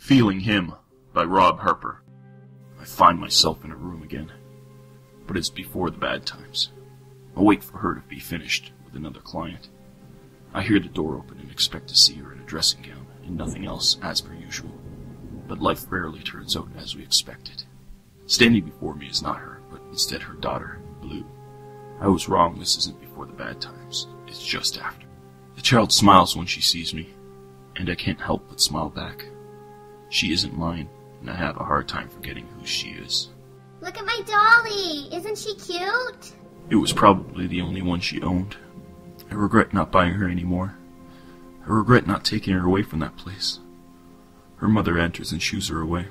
Feeling Him by Rob Harper. I find myself in a room again, but it's before the bad times. I wait for her to be finished with another client. I hear the door open and expect to see her in a dressing gown and nothing else as per usual. But life rarely turns out as we expect it. Standing before me is not her, but instead her daughter, Blue. I was wrong, this isn't before the bad times. It's just after. The child smiles when she sees me, and I can't help but smile back. She isn't mine, and I have a hard time forgetting who she is. Look at my dolly! Isn't she cute? It was probably the only one she owned. I regret not buying her anymore. I regret not taking her away from that place. Her mother enters and shoos her away.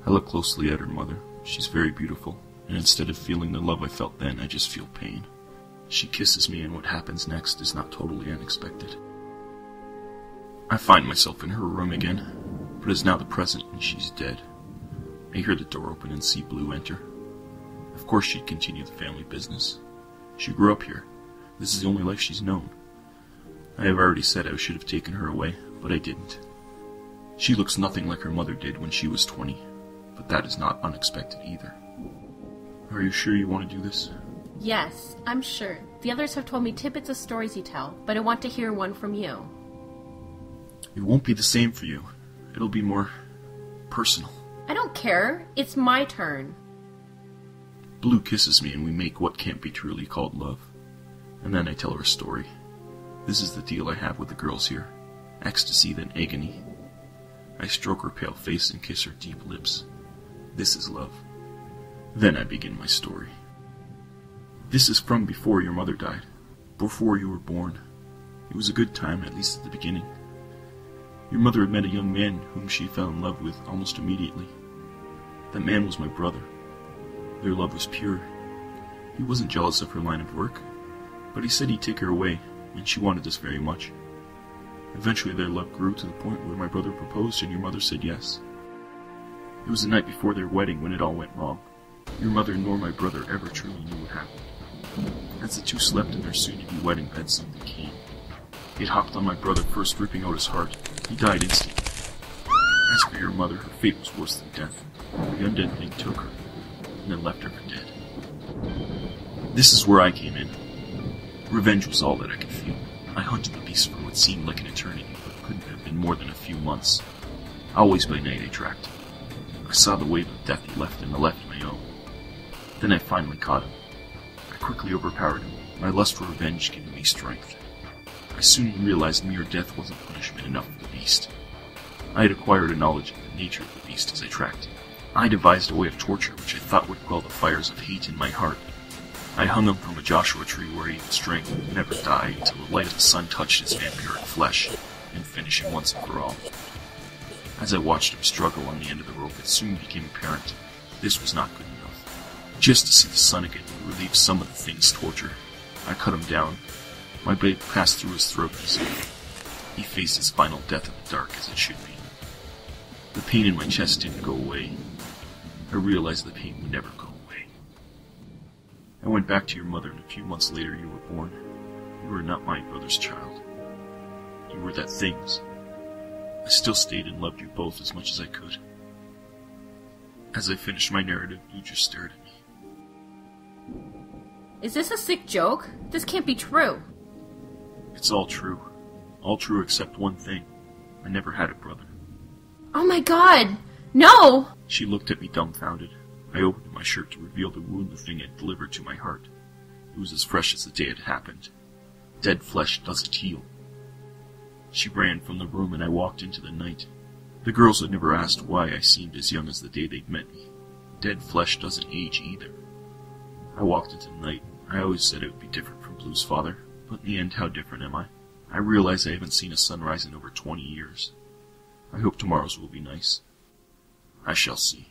I look closely at her mother. She's very beautiful, and instead of feeling the love I felt then, I just feel pain. She kisses me, and what happens next is not totally unexpected. I find myself in her room again, but it's now the present and she's dead. I hear the door open and see Blue enter. Of course she'd continue the family business. She grew up here. This is the only life she's known. I have already said I should have taken her away, but I didn't. She looks nothing like her mother did when she was 20, but that is not unexpected either. Are you sure you want to do this? Yes, I'm sure. The others have told me tidbits of stories you tell, but I want to hear one from you. It won't be the same for you. It'll be more personal. I don't care. It's my turn. Blue kisses me and we make what can't be truly called love. And then I tell her a story. This is the deal I have with the girls here. Ecstasy, then agony. I stroke her pale face and kiss her deep lips. This is love. Then I begin my story. This is from before your mother died. Before you were born. It was a good time, at least at the beginning. Your mother had met a young man whom she fell in love with almost immediately. That man was my brother. Their love was pure. He wasn't jealous of her line of work, but he said he'd take her away, and she wanted this very much. Eventually their love grew to the point where my brother proposed and your mother said yes. It was the night before their wedding when it all went wrong. Your mother nor my brother ever truly knew what happened. As the two slept in their soon-to-be wedding bed, something came. It hopped on my brother, first ripping out his heart. He died instantly. As for your mother, her fate was worse than death. The undead thing took her, and then left her for dead. This is where I came in. Revenge was all that I could feel. I hunted the beast for what seemed like an eternity, but couldn't have been more than a few months. Always by night I tracked him. I saw the wave of death he left, and I left my own. Then I finally caught him. I quickly overpowered him, my lust for revenge giving me strength. I soon realized mere death wasn't punishment enough for the beast. I had acquired a knowledge of the nature of the beast as I tracked him. I devised a way of torture which I thought would quell the fires of hate in my heart. I hung him from a Joshua tree where he would strength and never die until the light of the sun touched his vampiric flesh and finish him once and for all. As I watched him struggle on the end of the rope, it soon became apparent this was not good enough. Just to see the sun again would relieve some of the thing's torture. I cut him down. My blade passed through his throat easily. He faced his final death in the dark as it should be. The pain in my chest didn't go away. I realized the pain would never go away. I went back to your mother, and a few months later you were born. You were not my brother's child. You were that thing's. I still stayed and loved you both as much as I could. As I finished my narrative, you just stared at me. Is this a sick joke? This can't be true. It's all true. All true except one thing. I never had a brother. Oh my god! No! She looked at me dumbfounded. I opened my shirt to reveal the wound the thing had delivered to my heart. It was as fresh as the day it happened. Dead flesh doesn't heal. She ran from the room and I walked into the night. The girls had never asked why I seemed as young as the day they'd met me. Dead flesh doesn't age either. I walked into the night. I always said it would be different from Blue's father, but in the end, how different am I? I realize I haven't seen a sunrise in over 20 years. I hope tomorrow's will be nice. I shall see.